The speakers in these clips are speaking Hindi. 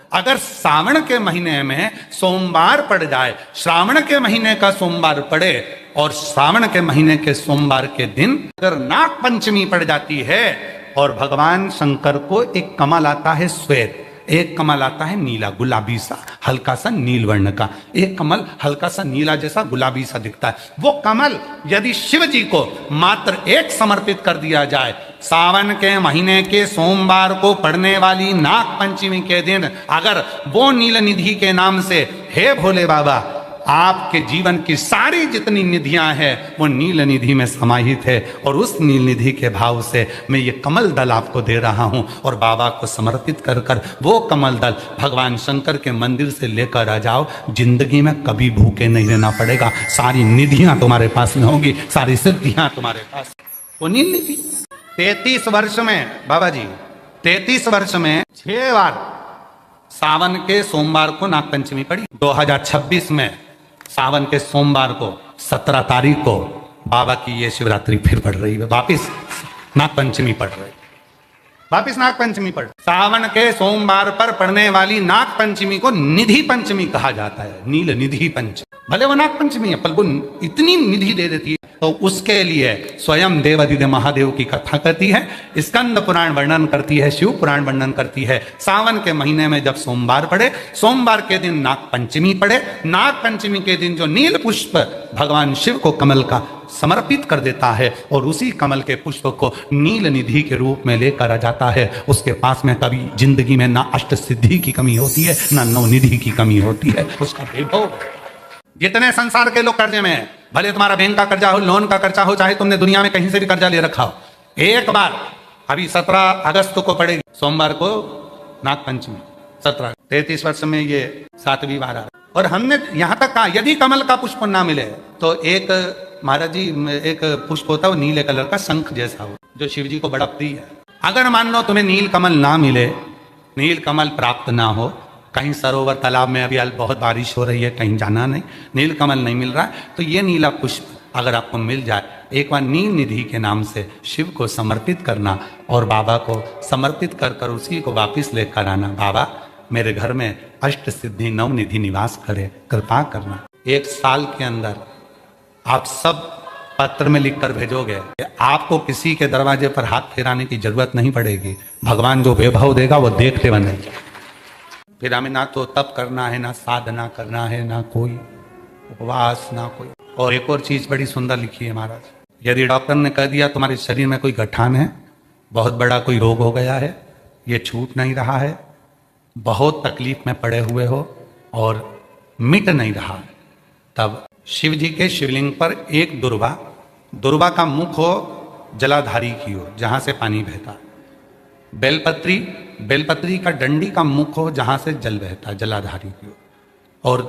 अगर सावन के महीने में सोमवार पड़ जाए, श्रावण के महीने का सोमवार पड़े और श्रावण के महीने के सोमवार के दिन अगर नाग पंचमी पड़ जाती है और भगवान शंकर को एक कमल आता है श्वेत, एक कमल आता है नीला गुलाबी सा हल्का सा नील वर्ण का, एक कमल हल्का सा नीला जैसा गुलाबी सा दिखता है, वो कमल यदि शिव जी को मात्र एक समर्पित कर दिया जाए, सावन के महीने के सोमवार को पड़ने वाली नाग पंचमी के दिन अगर वो नील निधि के नाम से, हे भोले बाबा आपके जीवन की सारी जितनी निधियां हैं वो नील निधि में समाहित है, और उस नील निधि के भाव से मैं ये कमल दल आपको दे रहा हूं और बाबा को समर्पित कर कर वो कमल दल भगवान शंकर के मंदिर से लेकर आ जाओ, जिंदगी में कभी भूखे नहीं रहना पड़ेगा, सारी निधियां तुम्हारे पास में होंगी, सारी सिद्धियां तुम्हारे पास। वो नील निधि 33 वर्ष में बाबा जी 33 वर्ष में 6 बार सावन के सोमवार को नाग पंचमी पड़ी। 2026 में सावन के सोमवार को 17 तारीख को बाबा की ये शिवरात्रि फिर पड़ रही है, वापिस नाग पंचमी पड़ रही है, वापिस नाग पंचमी पड़। सावन के सोमवार पर पड़ने वाली नाग पंचमी को निधि पंचमी कहा जाता है, नील निधि पंचमी। भले वो नाग पंचमी है पर वो इतनी निधि दे देती है, तो उसके लिए स्वयं देवाधिदेव महादेव की कथा करती है, स्कंद पुराण वर्णन करती है, शिव पुराण वर्णन करती है। सावन के महीने में जब सोमवार पड़े, सोमवार के दिन नाग पंचमी पड़े, नाग पंचमी के दिन जो नील पुष्प भगवान शिव को कमल का समर्पित कर देता है और उसी कमल के पुष्प को नील निधि के रूप में लेकर आ जाता है, उसके पास में कभी जिंदगी में ना अष्ट सिद्धि की कमी होती है ना नौ निधि की कमी होती है। उसका वैभव, जितने संसार के लोग कर्जे में हैं, भले तुम्हारा बैंक का कर्जा हो, लोन का कर्जा हो, चाहे तुमने दुनिया में कहीं से भी कर्जा ले रखा हो, एक बार अभी 17 अगस्त को पड़ेगी, सोमवार को नाग पंचमी, 33 वर्ष में ये 7वीं बार आ। और हमने यहां तक कहा यदि कमल का पुष्प ना मिले तो एक महाराज जी एक पुष्प होता है वो नीले कलर का शंख जैसा हो, जो शिव जी को बड़ा प्रिय है। अगर मान लो तुम्हें नील कमल ना मिले, नील कमल प्राप्त ना हो, कहीं सरोवर तालाब में अभी बहुत बारिश हो रही है, कहीं जाना नहीं, नील कमल नहीं मिल रहा है, तो ये नीला पुष्प अगर आपको मिल जाए, एक बार नील निधि के नाम से शिव को समर्पित करना और बाबा को समर्पित कर कर उसी को वापिस लेकर आना। बाबा मेरे घर में अष्ट सिद्धि नव निधि निवास करे, कृपा करना। 1 साल के अंदर आप सब पत्र में लिख कर भेजोगे, आपको किसी के दरवाजे पर हाथ फेराने की जरूरत नहीं पड़ेगी, भगवान जो वैभव देगा वो देखते बनेगा। फिर हमें ना तो तप करना है, ना साधना करना है, ना कोई उपवास, ना कोई। और एक और चीज बड़ी सुंदर लिखी है महाराज, यदि डॉक्टर ने कह दिया तुम्हारे शरीर में कोई गठान है, बहुत बड़ा कोई रोग हो गया है, ये छूट नहीं रहा है, बहुत तकलीफ में पड़े हुए हो और मिट नहीं रहा, तब शिव जी के शिवलिंग पर एक दुर्वा का मुख हो जलाधारी की ओर जहां से पानी बहता, बेलपत्री का डंडी का मुख हो जहां से जल बहता जलाधारी की ओर, और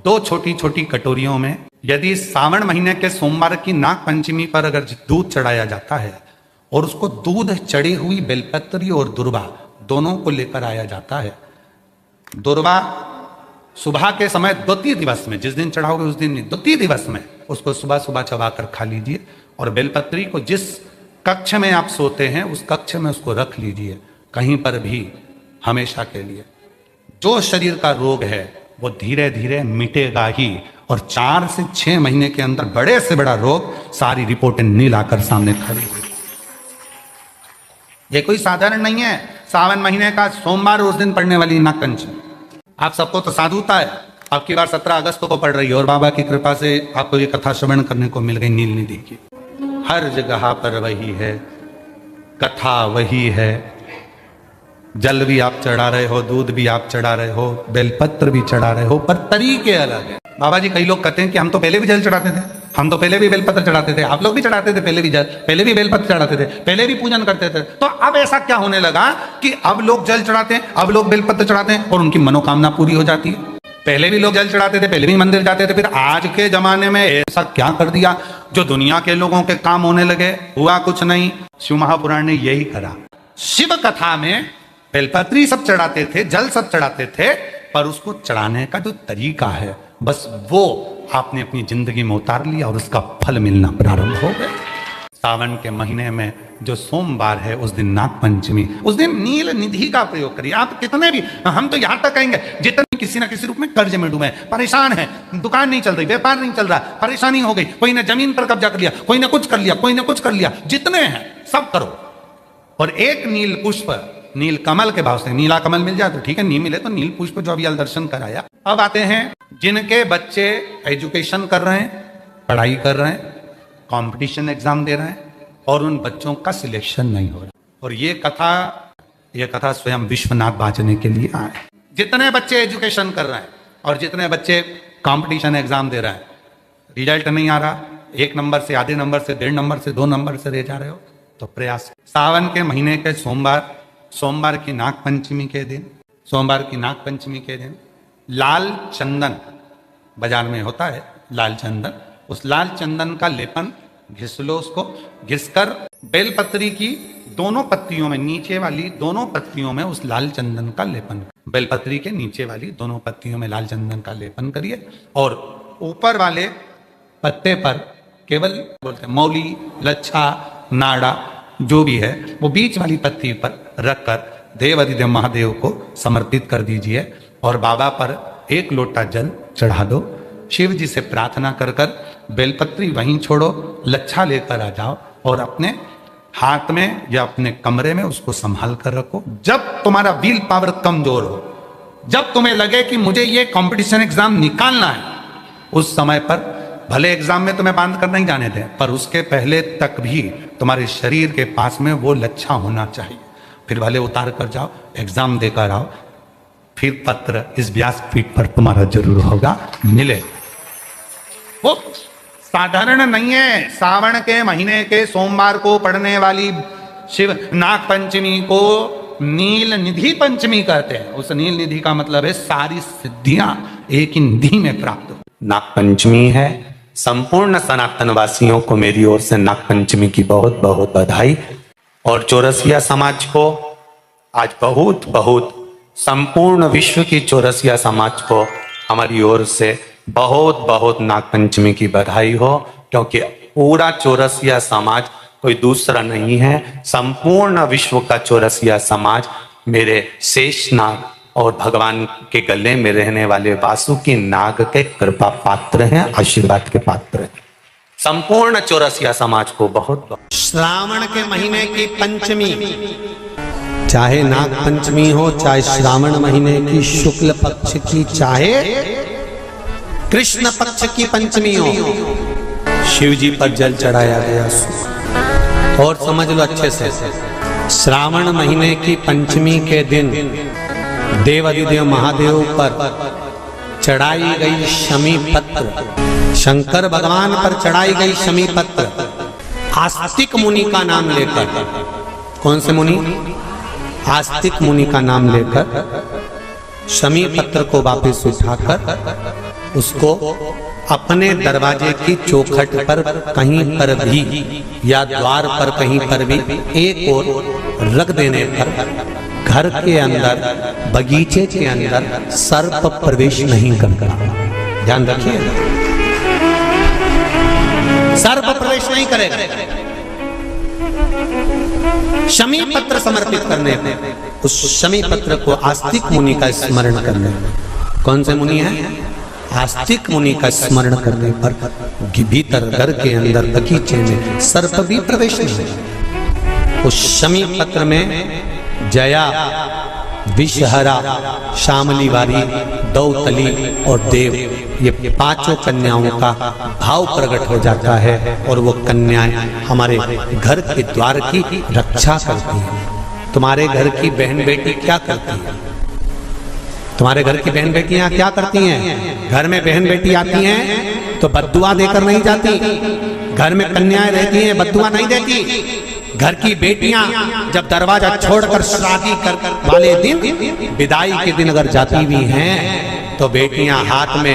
2 छोटी छोटी कटोरियों में यदि सावन महीने के सोमवार की नाग पंचमी पर अगर दूध चढ़ाया जाता है और उसको दूध चढ़ी हुई बेलपत्री और दुर्वा दोनों को लेकर आया जाता है, दुर्वा सुबह के समय द्वितीय दिवस में, जिस दिन चढ़ाओगे उस दिन नहीं, द्वितीय दिवस में उसको सुबह सुबह चबाकर खा लीजिए, और बेलपत्री को जिस कक्ष में आप सोते हैं उस कक्ष में उसको रख लीजिए, कहीं पर भी हमेशा के लिए। जो शरीर का रोग है वो धीरे धीरे मिटेगा ही, और 4 से 6 महीने के अंदर बड़े से बड़ा रोग सारी रिपोर्टें नील आकर सामने खड़ी हुई। ये कोई साधारण नहीं है, सावन महीने का सोमवार उस दिन पड़ने वाली नाग पंचमी। आप सबको तो साधुता है, आपकी बार 17 अगस्त को पड़ रही है और बाबा की कृपा से आपको ये कथा श्रवण करने को मिल गई नील निधि की। हर जगह पर वही है, कथा वही है, जल भी आप चढ़ा रहे हो, दूध भी आप चढ़ा रहे हो, बेलपत्र भी चढ़ा रहे हो, पर तरीके अलग है। बाबा जी कई लोग कहते हैं कि हम तो पहले भी जल चढ़ाते थे, हम तो पहले भी बेलपत्र चढ़ाते थे, आप लोग भी चढ़ाते थे पहले भी जल, पहले भी बेलपत्र चढ़ाते थे, पहले भी पूजन करते थे, तो अब ऐसा क्या होने लगा कि अब लोग जल चढ़ाते हैं, अब लोग बेलपत्र चढ़ाते हैं और उनकी मनोकामना पूरी हो जाती है। पहले भी लोग जल चढ़ाते थे, पहले भी मंदिर जाते थे, फिर आज के जमाने में ऐसा क्या कर दिया जो दुनिया के लोगों के काम होने लगे? हुआ कुछ नहीं, शिव महापुराण ने यही करा। शिव कथा में बेलपत्री सब चढ़ाते थे, जल सब चढ़ाते थे, पर उसको चढ़ाने का जो तरीका है बस वो आपने अपनी जिंदगी में उतार लिया और उसका फल मिलना प्रारंभ हो गया। सावन के महीने में जो सोमवार है उस दिन नाग पंचमी, उस दिन नील निधि का प्रयोग करिए। आप कितने भी, हम तो यहां तक कहेंगे जितने किसी ना किसी रूप में कर्ज में डूबे, परेशान है, दुकान नहीं चल रही, व्यापार नहीं चल रहा, परेशानी हो गई, कोई ने जमीन पर कब्जा कर लिया, कोई ने कुछ कर लिया, कोई ने कुछ कर लिया, जितने हैं सब करो। और एक नील पुष्प, नील कमल के भाव से, नीला कमल मिल जाए तो ठीक है, नहीं मिले तो नील पुष्प जो अभी दर्शन कराया। अब आते हैं जिनके बच्चे एजुकेशन कर रहे हैं, पढ़ाई कर रहे हैं, कंपटीशन एग्जाम दे रहे हैं और उन बच्चों का सिलेक्शन नहीं हो रहा, और ये कथा स्वयं विश्वनाथ बांचने के लिए आए। जितने बच्चे एजुकेशन कर रहे हैं और जितने बच्चे कंपटीशन एग्जाम दे रहे हैं, रिजल्ट नहीं आ रहा, 1 नंबर से, आधे नंबर से, 1.5 नंबर से, 2 नंबर से रह जा रहे हो, तो प्रयास। सावन के महीने के सोमवार की नाग पंचमी के दिन, सोमवार की नाग पंचमी के दिन लाल चंदन बाजार में होता है, लाल चंदन, उस लाल चंदन का लेपन घिस लो, उसको घिसकर बेलपत्री की दोनों पत्तियों में, नीचे वाली दोनों पत्तियों में उस लाल चंदन का लेपन, बेलपत्री के नीचे वाली दोनों पत्तियों में लाल चंदन का लेपन करिए, और ऊपर वाले पत्ते पर केवल बोलते हैं मौली, लच्छा, नाड़ा जो भी है वो बीच वाली पत्ती पर रखकर देवाधिदेव महादेव को समर्पित कर दीजिए और बाबा पर 1 लोटा जल चढ़ा दो। शिव जी से प्रार्थना कर कर बेलपत्री वहीं छोड़ो, लच्छा लेकर आ जाओ और अपने हाथ में या अपने कमरे में उसको संभाल कर रखो। जब तुम्हारा विल पावर कमजोर हो, जब तुम्हें लगे कि मुझे ये कंपटीशन एग्जाम निकालना है, उस समय पर भले एग्जाम में तुम्हें बांध कर नहीं जाने दें, पर उसके पहले तक भी तुम्हारे शरीर के पास में वो लच्छा होना चाहिए। फिर भले उतार कर जाओ, एग्जाम देकर आओ, फिर पत्र इस व्यासपीठ पर तुम्हारा जरूर होगा, मिले। वो साधारण नहीं है। सावन के महीने के सोमवार को पढ़ने वाली शिव नाग पंचमी को नील निधि पंचमी कहते हैं। उस नील निधि का मतलब है सारी सिद्धियां एक ही निधि में प्राप्त हो। नाग पंचमी है। संपूर्ण सनातन वासियों को मेरी ओर से नाग पंचमी की बहुत बहुत बधाई, और चौरसिया समाज को आज बहुत बहुत, संपूर्ण विश्व की चौरसिया समाज को हमारी ओर से बहुत बहुत नाग पंचमी की बधाई हो, क्योंकि पूरा चौरसिया समाज कोई दूसरा नहीं है। संपूर्ण विश्व का चौरसिया समाज मेरे शेष नाग और भगवान के गले में रहने वाले वासुकी नाग के कृपा पात्र हैं, आशीर्वाद के पात्र हैं। संपूर्ण चौरसिया समाज को बहुत बहुत। श्रावण के महीने की पंचमी, चाहे नाग पंचमी हो, चाहे श्रावण महीने की शुक्ल पक्ष की, चाहे कृष्ण पक्ष की पंचमी हो, शिव जी पर जल चढ़ाया गया। और समझ लो अच्छे से, श्रावण महीने की पंचमी के दिन देवाधिदेव महादेव पर चढ़ाई गई शमी पत्र, शंकर भगवान पर चढ़ाई गई शमी पत्र, आस्तिक मुनि का नाम लेकर, कौन से मुनि? आस्तिक मुनि का नाम लेकर शमी पत्र को वापस उठाकर उसको अपने दरवाजे की चौखट पर कहीं पर भी या द्वार पर कहीं पर भी एक ओर रख देने पर घर के अंदर, बगीचे के अंदर सर्प प्रवेश नहीं करता। ध्यान रखिए, सर्प प्रवेश नहीं करेगा। शमी पत्र समर्पित करने पर, उस शमी पत्र को आस्तिक मुनि का स्मरण करने, कौन से मुनि है? आस्तिक मुनि का स्मरण करने पर भीतर घर के अंदर बगीचे में सर्प भी प्रवेश नहीं। उस शमी पत्र में जया, विषहरा, शामली वारी, दौतली और देव, ये 5 कन्याओं का भाव प्रकट हो जाता है और वो कन्याएं हमारे घर के द्वार की रक्षा करती हैं। तुम्हारे घर की बहन बेटी क्या करती है? तुम्हारे घर की बहन बेटियां क्या करती हैं? घर में बहन बेटी आती हैं तो बद्दुआ देकर नहीं जाती। घर में कन्याएं रहती हैं, बद्दुआ नहीं देती। घर की बेटियां जब दरवाजा छोड़कर शादी कर वाले दिन, विदाई के दिन अगर जाती भी हैं तो बेटियां हाथ में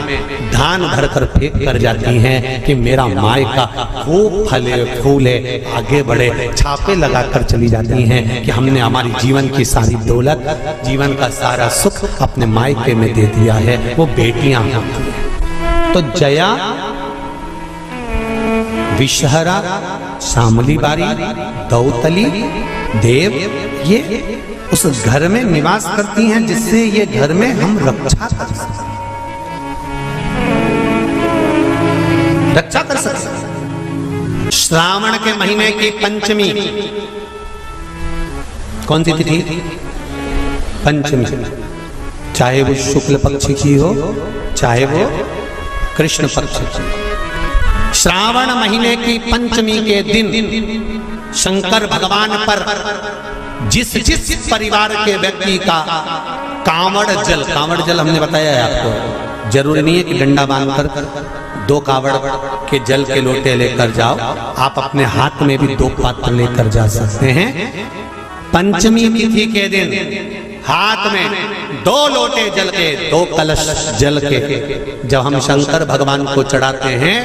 धान भरकर फेंक कर जाती हैं कि मेरा मायका खूब फले फूले आगे बढ़े। छापे लगाकर चली जाती हैं कि हमने हमारी जीवन की सारी दौलत, जीवन का सारा सुख अपने मायके में दे दिया है। वो बेटियां तो जया, विषहरा, शामली बारी, दौतली, देव, ये उस घर में निवास करती हैं जिससे ये घर में हम रक्षा कर सकते, रक्षा कर सकते। श्रावण के महीने की पंचमी, कौन सी तिथि? पंचमी, चाहे वो शुक्ल पक्ष की हो चाहे वो कृष्ण पक्ष की। श्रावण महीने की पंचमी के दिन शंकर भगवान पर जिस जिस परिवार के व्यक्ति का कांवड़ जल हमने बताया है आपको, जरूरी नहीं है कि डंडा बांधकर 2 कावड़ के जल के लोटे लेकर जाओ, आप अपने हाथ में भी 2 पात्र लेकर जा सकते हैं। पंचमी तिथि के दिन हाथ में 2 लोटे जल के, 2 कलश जल के जब हम शंकर भगवान को चढ़ाते हैं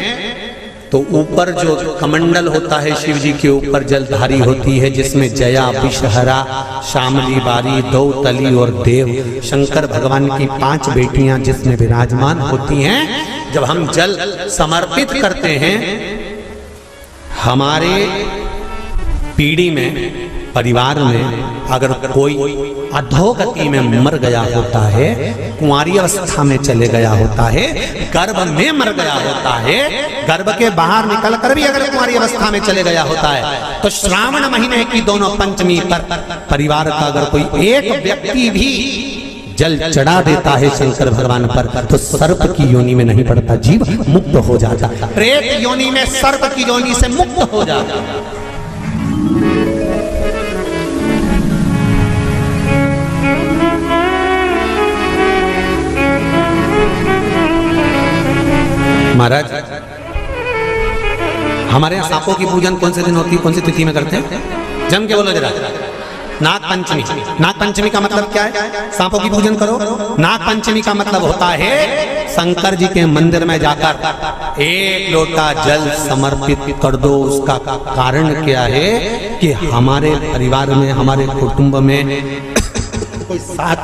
तो ऊपर जो कमंडल होता है शिव जी के ऊपर जलधारी होती है, जिसमें जया, विषहरा, शामली बारी, दौतली और देव, शंकर भगवान की 5 बेटियां जिसमें विराजमान होती हैं। जब हम जल समर्पित करते हैं, हमारे पीढ़ी में, परिवार में अगर कोई अधोगति में मर गया होता है, कुंवारी अवस्था में चले गया होता है, गर्भ में मर गया होता है, गर्भ के बाहर निकल कर भी अगर कुंवारी अवस्था में चले गया होता है, तो श्रावण महीने की दोनों पंचमी पर परिवार का अगर कोई एक व्यक्ति भी जल चढ़ा देता है शंकर भगवान पर, तो सर्प की योनि में नहीं पड़ता, जीव मुक्त हो जाता, प्रेत योनि में सर्प की योनि से मुक्त हो जाता। महाराज, हमारे यहाँ सांपों की पूजन कौन से दिन होती है, कौन सी तिथि में करते हैं? जम के बोलो जरा। नाग पंचमी। नाग पंचमी का मतलब क्या है? सांपों की पूजन करो। नाग पंचमी का मतलब होता है शंकर जी के मंदिर में जाकर 1 लोटा जल समर्पित कर दो। उसका कारण क्या है कि हमारे परिवार में, हमारे कुटुंब में कोई 7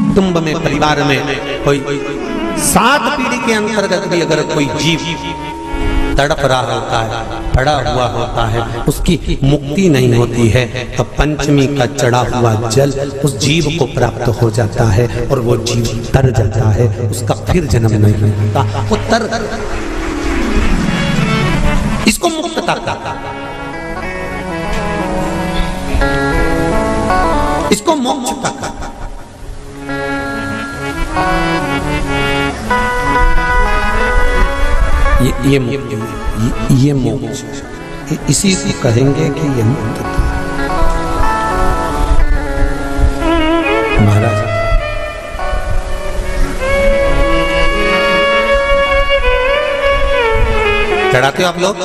कुटुंब में, परिवार में कोई 7 पीढ़ी के अंतर्गत भी अगर कोई जीव तड़प रहा होता है, पड़ा हुआ होता है, उसकी मुक्ति नहीं होती है, तो पंचमी का चढ़ा हुआ जल उस जीव को प्राप्त हो जाता है और वो जीव तर जाता है, उसका फिर जन्म नहीं होता, वो तर, इसको मुक्तता कहता है, इसको मोक्ष कहता है। ये मोक्ष, इसी को कहेंगे कि ये मुक्तता। महाराज, चढ़ाते हो आप लोग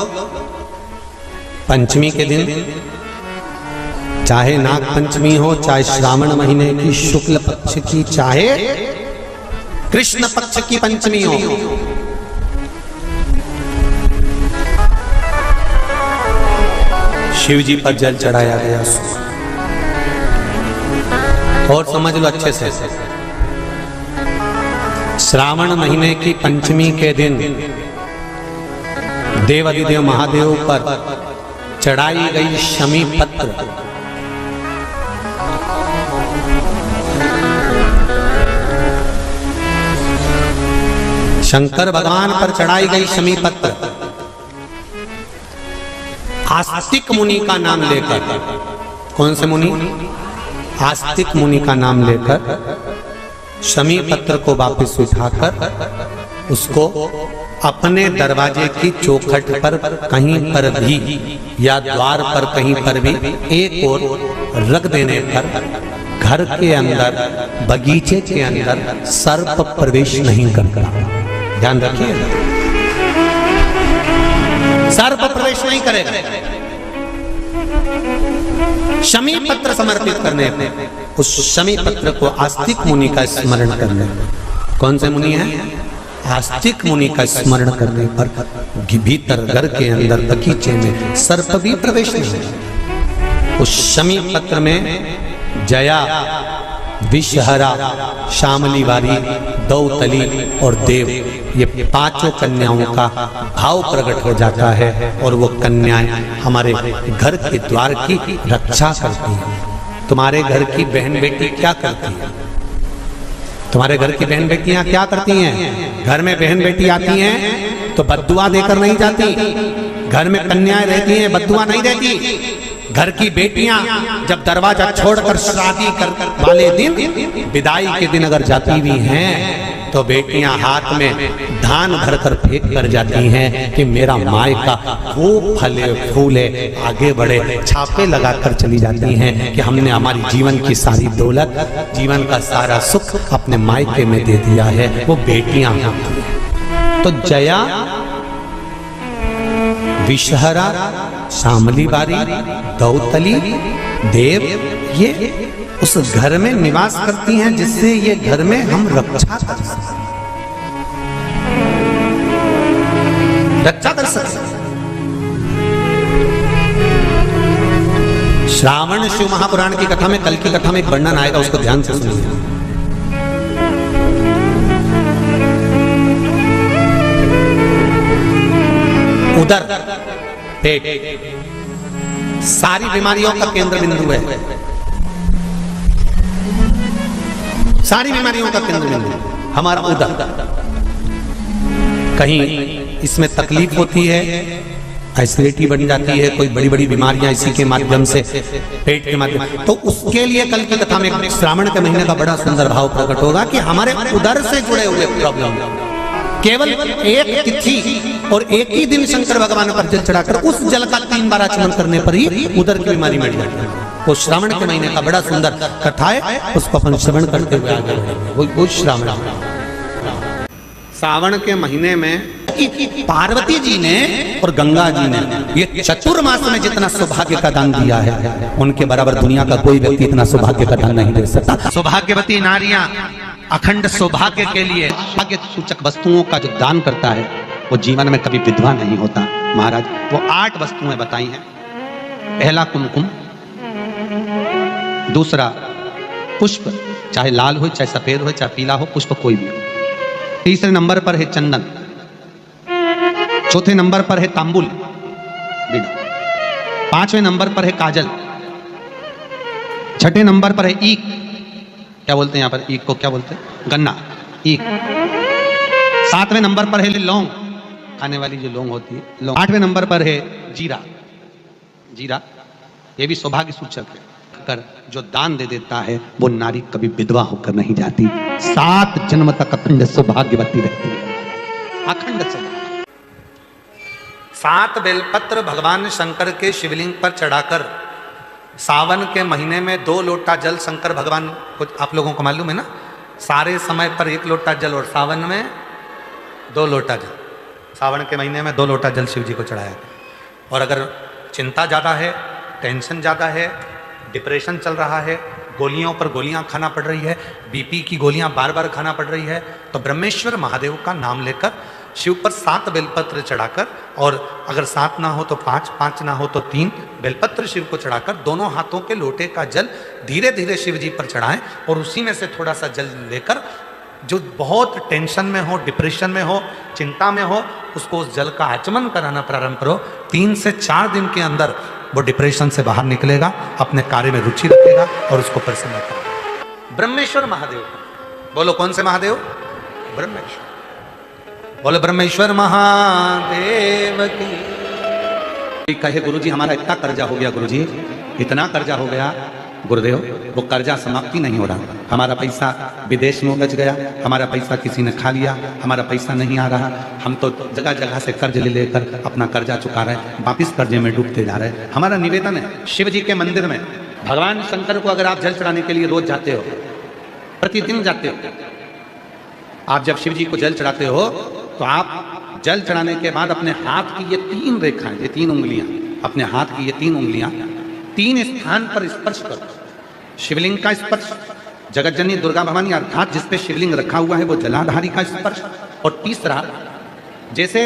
पंचमी के दिन, चाहे नाग पंचमी हो, चाहे श्रावण महीने की शुक्ल पक्ष की, चाहे कृष्ण पक्ष की पंचमी हो, शिव जी पर जल चढ़ाया गया। और समझ लो अच्छे से, श्रावण महीने की पंचमी के दिन देवाधिदेव महादेव पर चढ़ाई गई शमी पत्र, शंकर भगवान पर चढ़ाई गई शमी पत्र आस्तिक मुनि का नाम लेकर, कौन से मुनि? आस्तिक मुनि का नाम लेकर शमी पत्र को वापस उठाकर उसको अपने दरवाजे की चौखट पर कहीं पर भी या द्वार पर कहीं पर भी एक ओर रख देने पर घर के अंदर, बगीचे के अंदर सर्प प्रवेश नहीं करता। ध्यान रखिए, सर्प प्रवेश नहीं करेगा। शमी पत्र समर्पित करने पे उस शमी पत्र को आस्तिक मुनि का स्मरण करने, कौन से मुनि है? आस्तिक मुनि का स्मरण करने पर भीतर घर के अंदर बगीचे में सर्प भी प्रवेश नहीं। उस शमी पत्र में जया, विषहरा, शामली बारी, दौतली और देव ये पांचों कन्याओं का भाव प्रकट हो जाता है और वो कन्याएं हमारे घर के द्वार की रक्षा करती हैं। तुम्हारे घर की बहन बेटी क्या करती है? तुम्हारे घर की बहन बेटियां क्या करती हैं? घर में बहन बेटी आती हैं तो बद्दुआ देकर नहीं जाती। घर में कन्याएं रहती हैं, बद्दुआ नहीं देती। घर की बेटियां जब दरवाजा छोड़कर शादी कर वाले दिन, विदाई के दिन अगर जाती भी हैं तो बेटियां हाथ में धान भरकर फेंक कर जाती हैं कि मेरा मायका वो फले फूले आगे बढ़े। छापे लगाकर चली जाती हैं कि हमने हमारी जीवन की सारी दौलत, जीवन का सारा सुख अपने मायके में दे दिया है। वो बेटियां होती हैं। तो जया, विषहरा, शामली बारी, दौतली, देव, ये उस घर में निवास करती हैं जिससे ये घर में हम रक्षा कर सकते, रक्षा कर सकते। श्रावण शिव महापुराण की कथा में, कल की कथा में एक वर्णन आएगा, उसको ध्यान से सुनिए। उदर, पेट, सारी बीमारियों का केंद्र बिंदु है। सारी बीमारियों का केंद्र बिंदु हमारा उदर। कहीं इसमें तकलीफ होती है, एसिडिटी बन जाती है, कोई बड़ी बड़ी बीमारियां इसी के माध्यम से, पेट के माध्यम, तो उसके लिए कल की कथा में श्रावण के महीने का बड़ा सुंदर भाव प्रकट होगा कि हमारे उदर से जुड़े हुए प्रॉब्लम, केवल एक तिथि और एक ही दिन शंकर भगवान पर जल चढ़ाकर उस जल का 3 बार आचमन करने पर ही उदर की बीमारी मिट जाती है। वो श्रावण के महीने का बड़ा सुंदर कथा है, उसको अपन श्रवण करते हुए आगे बढ़ेंगे। वो श्रावण, सावन के महीने में पार्वती जी ने और गंगा जी ने ये चतुर्मास में जितना सौभाग्य का दान दिया है, उनके बराबर दुनिया का कोई व्यक्ति इतना सौभाग्य का दान नहीं दे सकता। सौभाग्यवती नारियां अखंड सौभाग्य के लिए भाग्य सूचक वस्तुओं का जो दान करता है वो जीवन में कभी विधवा नहीं होता। महाराज वो 8 वस्तुएं बताई हैं। पहला कुमकुम, दूसरा पुष्प, चाहे लाल हो, चाहे सफेद हो, चाहे पीला हो, पुष्प कोई भी हो। तीसरे नंबर पर है चंदन, चौथे नंबर पर है तांबुल, 5वें नंबर पर है काजल, 6ठे नंबर पर है ईख, क्या बोलते हैं यहाँ पर ईख को, क्या बोलते हैं, गन्ना, ईख। 7वें नंबर पर है लौंग, खाने वाली जो लौंग होती है, लौंग। 8वें नंबर पर है जीरा, जीरा ये भी सौभाग्य सूचक है। कर जो दान दे देता है वो नारी कभी विधवा होकर नहीं जाती, 7 जन्म तक अखंड सौभाग्यवती रहती है, अखंड सौभाग्य। 7 बेलपत्र भगवान शंकर के शिवलिंग पर चढ़ाकर सावन के महीने में 2 लोटा जल शंकर भगवान को, आप लोगों को मालूम है ना, सारे समय पर 1 लोटा जल और सावन में 2 लोटा जल। सावन के महीने में 2 लोटा जल शिव जी को चढ़ाया। और अगर चिंता ज़्यादा है, टेंशन ज़्यादा है, डिप्रेशन चल रहा है, गोलियों पर गोलियां खाना पड़ रही है, बीपी की गोलियां बार बार खाना पड़ रही है, तो ब्रह्मेश्वर महादेव का नाम लेकर शिव पर 7 बेलपत्र चढ़ाकर, और अगर 7 ना हो तो 5, 5 ना हो तो 3 बेलपत्र शिव को चढ़ाकर दोनों हाथों के लोटे का जल धीरे धीरे शिव जी पर चढ़ाएं और उसी में से थोड़ा सा जल लेकर जो बहुत टेंशन में हो, डिप्रेशन में हो, चिंता में हो, उसको उस जल का आचमन कराना प्रारंभ करो। 3 से 4 दिन के अंदर वो डिप्रेशन से बाहर निकलेगा, अपने कार्य में रुचि रखेगा और उसको प्रसन्न करेगा। ब्रह्मेश्वर महादेव, बोलो कौन से महादेव? ब्रह्मेश्वर। बोलो ब्रह्मेश्वर महादेव की। कहे गुरुजी हमारा इतना कर्जा हो गया, गुरुजी इतना कर्जा हो गया गुरुदेव, वो कर्जा समाप्ति नहीं हो रहा, हमारा पैसा विदेश में उलझ गया, हमारा पैसा किसी ने खा लिया, हमारा पैसा नहीं आ रहा, हम तो जगह जगह से कर्ज ले लेकर अपना कर्जा चुका रहे हैं, वापिस कर्जे में डूबते जा रहे हैं। हमारा निवेदन है शिव जी के मंदिर में भगवान शंकर को अगर आप जल चढ़ाने के लिए रोज जाते हो, प्रतिदिन जाते हो, आप जब शिव जी को जल चढ़ाते हो तो आप जल चढ़ाने के बाद अपने हाथ की ये 3 रेखाएं, ये 3 उंगलियां, अपने हाथ की ये 3 उंगलियां 3 स्थान पर स्पर्श करो। शिवलिंग का स्पर्श, जगत जननी दुर्गा भवानी अर्थात जिस पे शिवलिंग रखा हुआ है वो जलाधारी का स्पर्श, और तीसरा जैसे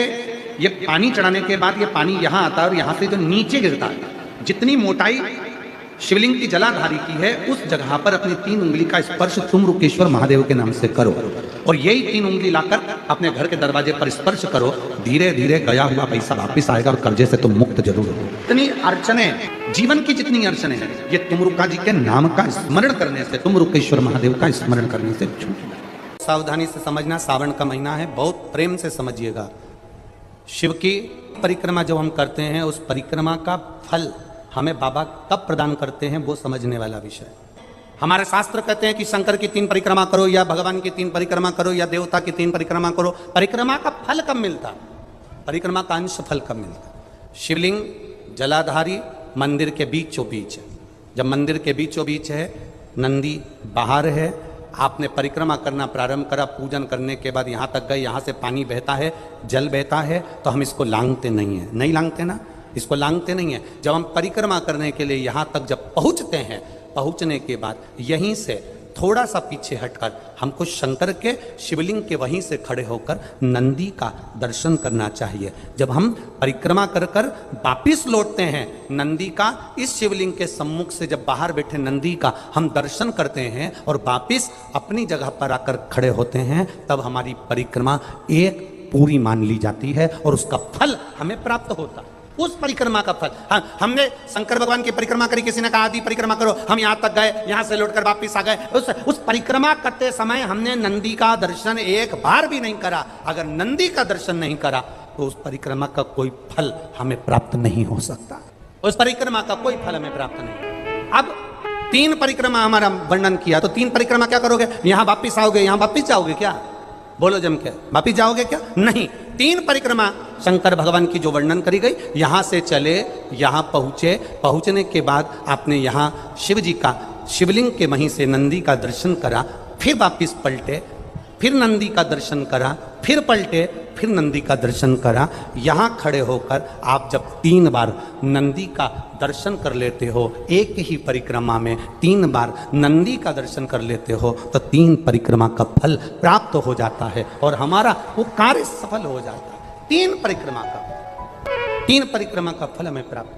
ये पानी चढ़ाने के बाद ये पानी यहाँ आता है और यहाँ से जो नीचे गिरता है, जितनी मोटाई शिवलिंग की जलाधारी की है, उस जगह पर अपनी 3 उंगली का स्पर्श तुमरुकेश्वर महादेव के नाम से करो और यही 3 उंगली लाकर अपने घर के दरवाजे पर स्पर्श करो। धीरे धीरे गया हुआ पैसा वापिस आएगा और कर्जे से तुम मुक्त जरूर हो। इतनी अड़चने, जीवन की जितनी अड़चने हैं, ये तुमरुका जी के नाम का स्मरण करने से, तुमरुकेश्वर महादेव का स्मरण करने से छूट जाए। सावधानी से समझना, सावन का महीना है, बहुत प्रेम से समझिएगा। शिव की परिक्रमा जब हम करते हैं, उस परिक्रमा का फल हमें बाबा कब प्रदान करते हैं वो समझने वाला विषय। हमारे शास्त्र कहते हैं कि शंकर की 3 परिक्रमा करो या भगवान की 3 परिक्रमा करो या देवता की 3 परिक्रमा करो। परिक्रमा का फल कब मिलता? परिक्रमा का अंश फल कब मिलता? शिवलिंग जलाधारी मंदिर के बीचों बीच है। जब मंदिर के बीचों बीच है, नंदी बाहर है, आपने परिक्रमा करना प्रारंभ करा, पूजन करने के बाद यहाँ तक गए, यहाँ से पानी बहता है, जल बहता है, तो हम इसको लांघते नहीं हैं। नहीं लांघते ना, इसको लांघते नहीं है। जब हम परिक्रमा करने के लिए यहाँ तक जब पहुँचते हैं, पहुँचने के बाद यहीं से थोड़ा सा पीछे हटकर हमको शंकर के शिवलिंग के वहीं से खड़े होकर नंदी का दर्शन करना चाहिए। जब हम परिक्रमा कर कर वापिस लौटते हैं, नंदी का इस शिवलिंग के सम्मुख से जब बाहर बैठे नंदी का हम दर्शन करते हैं और वापिस अपनी जगह पर आकर खड़े होते हैं, तब हमारी परिक्रमा एक पूरी मान ली जाती है और उसका फल हमें प्राप्त होता है। उस परिक्रमा का फल, हाँ, हमने शंकर भगवान की परिक्रमा करी, किसी ने कहा आदि परिक्रमा करो, हम यहाँ तक गए, यहाँ से लौटकर वापिस आ गए। उस परिक्रमा करते समय हमने नंदी का दर्शन एक बार भी नहीं करा। अगर नंदी का दर्शन नहीं करा तो उस परिक्रमा का कोई फल हमें प्राप्त नहीं हो सकता। उस परिक्रमा का कोई फल हमें प्राप्त नहीं। अब 3 परिक्रमा हमारा वर्णन किया, तो 3 परिक्रमा क्या करोगे? यहाँ वापिस आओगे, यहाँ वापिस जाओगे क्या? बोलो जम के, वापिस जाओगे क्या? नहीं। 3 परिक्रमा शंकर भगवान की जो वर्णन करी गई, यहाँ से चले, यहाँ पहुँचे, पहुँचने के बाद आपने यहाँ शिव जी का शिवलिंग के वहीं से नंदी का दर्शन करा, फिर वापिस पलटे, फिर नंदी का दर्शन करा, फिर पलटे, फिर नंदी का दर्शन करा। यहाँ खड़े होकर आप जब 3 बार नंदी का दर्शन कर लेते हो, एक ही परिक्रमा में 3 बार नंदी का दर्शन कर लेते हो, तो 3 परिक्रमा का फल प्राप्त हो जाता है और हमारा वो कार्य सफल हो जाता है। 3 परिक्रमा का फल हमें प्राप्त